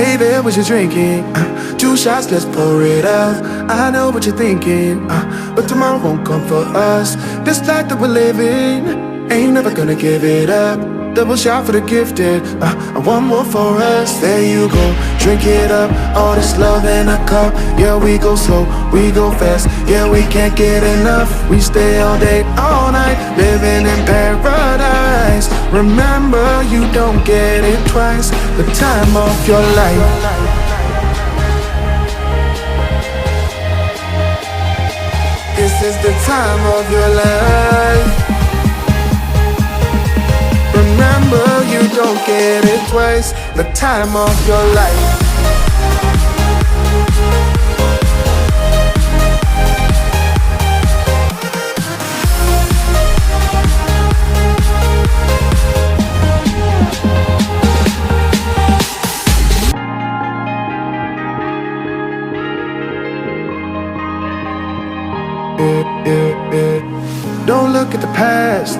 Hey there, what you drinking? 2 shots, let's pour it up. I know what you're thinking, but tomorrow won't come for us. This life that we're living, ain't never gonna give it up. Double shot for the gifted, and one more for us. There you go, drink it up. All this love in a cup. Yeah, we go slow, we go fast. Yeah, we can't get enough. We stay all day, all night, living in paradise. Remember, you don't get it twice. The time of your life. This is the time of your life. Remember, you don't get it twice. The time of your life. Don't look at the past,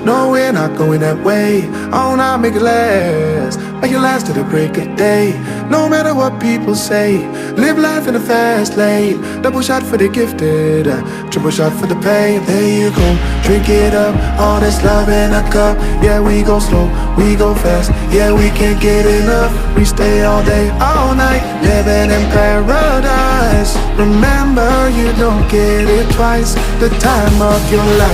no, we're not going that way. Oh, now make it last, make it last to the break of day. No matter what people say, live life in a fast lane. Double shot for the gifted, triple shot for the pain. There you go, drink it up, all this love in a cup. Yeah, we go slow, we go fast. Yeah, we can't get enough. We stay all day, all night, living in paradise. Remember, you don't get it twice. The time of your life.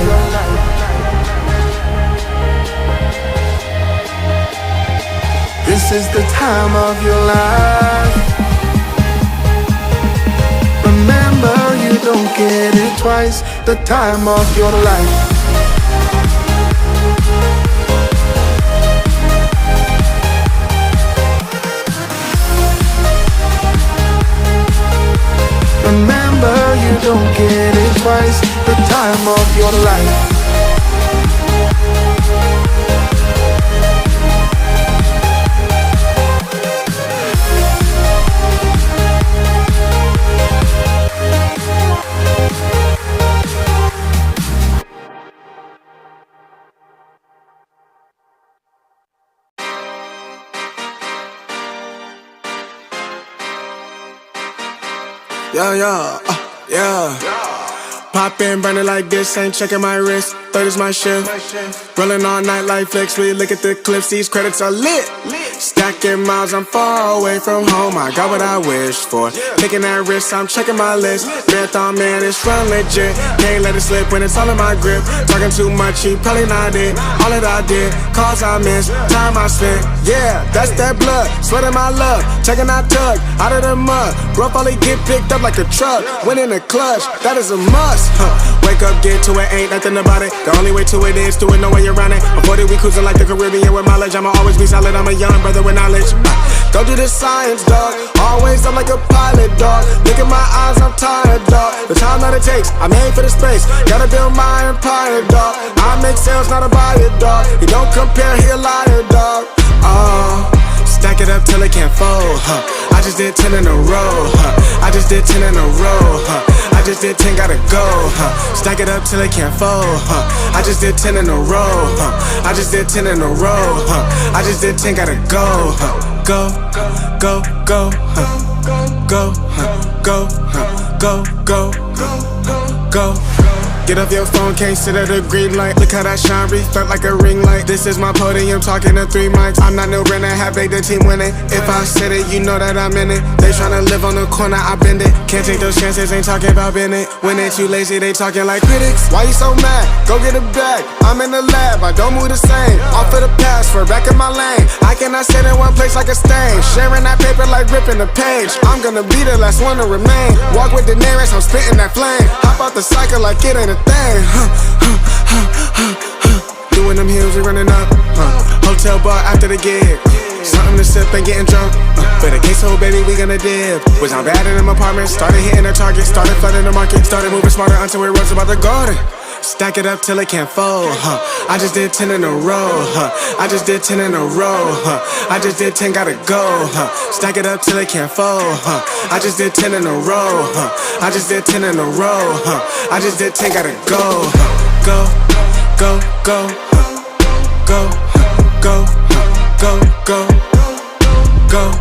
This is the time of your life. Remember, you don't get it twice. The time of your life. Remember, you don't get it twice. The time of your life. Yeah. Pop in, burning like this, ain't checking my wrist. Third is my shift. Rolling all night like flex. We look at the clips, these credits are lit. Stacking miles, I'm far away from home. I got what I wished for. Taking that risk, I'm checking my list. Marathon man, it's run legit. Can't let it slip when it's all in my grip. Talking too much, he probably not it. All that I did, calls I missed, time I spent. Yeah, that's that blood, sweating my love. Checking I tug, out of the mud. Rough only get picked up like a truck. Win in the clutch, that is a must. Wake up, get to it, ain't nothing about it. The only way to it is do it, no way around it. I'm 40, we cruising like the Caribbean with mileage. I'ma always be solid, I'm a young brother with knowledge. Go do the science, dog. Always I'm like a pilot, dog. Look at my eyes, I'm tired, dog. The time that it takes, I made for the space. Gotta build my empire, dog. I make sales, not a buyer, dog. You don't compare, he a liar, dog. Stack it up till it can't fold, I just did 10 in a row, I just did 10 in a row, I just did 10, gotta go, Stack it up till it can't fold, I just did 10 in a row, I just did 10 in a row, I just did 10, gotta go, go, go, go, go, go, go, go, go. Get off your phone, can't sit at a green light. Look how that shine reflect like a ring light. This is my podium, talking to 3 mics. I'm not no Renner, have made the team winning. If I said it, you know that I'm in it. They tryna live on the corner, I bend it. Can't take those chances, ain't talking about Bennett. When they too lazy, they talking like critics. Why you so mad? Go get a bag. I'm in the lab, I don't move the same. Off of the password, back in my lane. I cannot sit in one place like a stain. Sharing that paper like ripping the page. I'm gonna be the last one to remain. Walk with the nearest, I'm spitting that flame. Hop out the cycle like it ain't a thing. Doing them heels, we running up. Hotel bar after the gig. Something to sip and getting drunk. For the queso, baby, we gonna dip. Was I bad in them apartments? Started hitting the target, started flooding the market. Started moving smarter until we rose about the garden. Stack it up till it can't fold, I just did 10 in a row, I just did 10 in a row, I just did 10, gotta go, Stack it up till it can't fold, I just did 10 in a row, I just did 10 in a row, I just did 10, gotta go, go, go, go, go, go, go, go, go, go.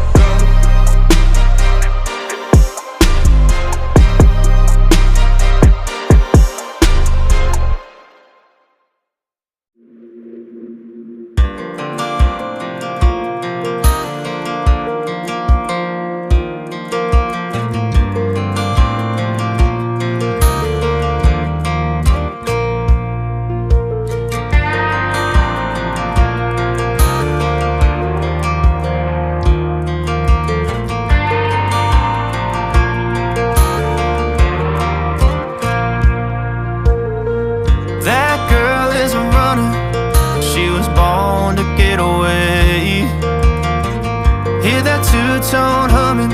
two-tone humming,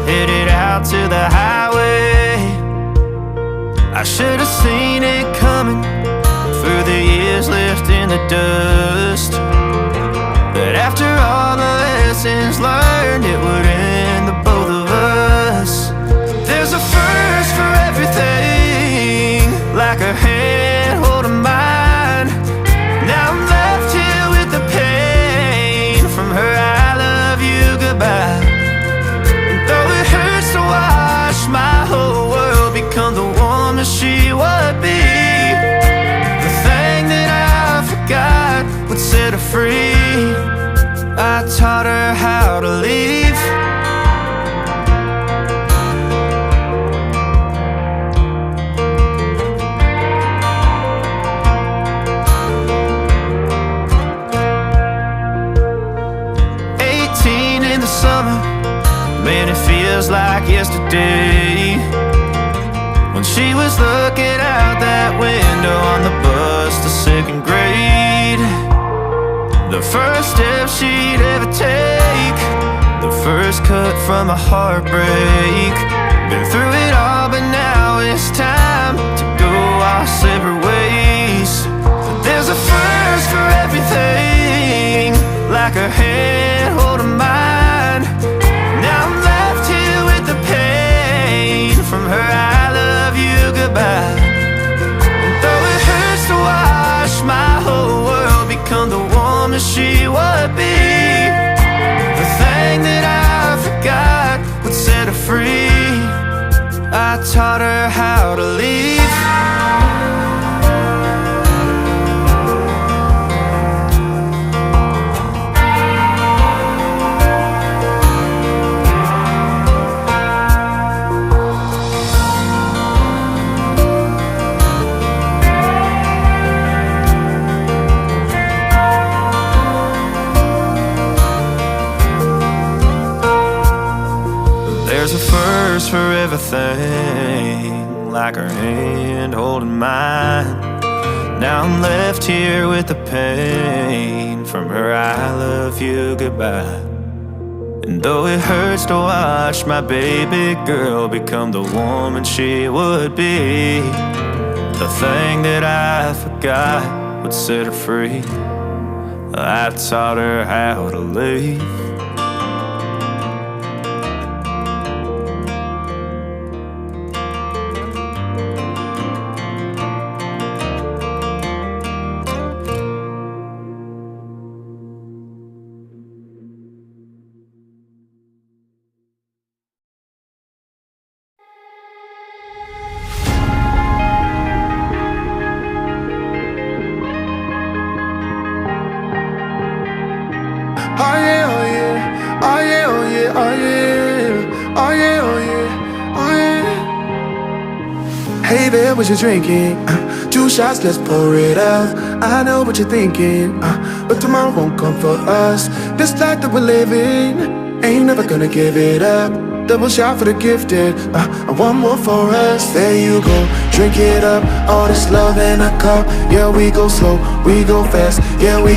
headed out to the highway. I should have seen it coming through the years left in the dust, but after all the lessons learned, it would end the both of us. There's a first for everything, like a hand holding mine. Now I'm left here with the pain from her I love you goodbye. And though it hurts to watch my whole world become the woman she would be, the thing that I forgot would set her free. I taught her how to leave. Summer, man, it feels like yesterday, when she was looking out that window on the bus to second grade. The first step she'd ever take, the first cut from a heartbreak. Been through it all, but now it's time to go our separate ways. There's a first for everything, like her hand holding mine. Now I'm left here with the pain from her I love you goodbye. And though it hurts to watch my whole world become the woman she would be, the thing that I forgot would set her free. I taught her how to leave. There's a first for everything, like her hand holding mine. Now I'm left here with the pain from her I love you goodbye. And though it hurts to watch my baby girl become the woman she would be, the thing that I forgot would set her free. I taught her how to leave. Oh yeah, oh yeah, oh yeah, oh yeah, oh yeah, oh yeah, oh yeah, oh yeah. Hey there, what you drinking? 2 shots, let's pour it out. I know what you're thinking, but tomorrow won't come for us. This life that we're living, ain't never gonna give it up. Double shot for the gifted, and one more for us. There you go, drink it up. All this love in a cup. Yeah, we go slow, we go fast. Yeah, we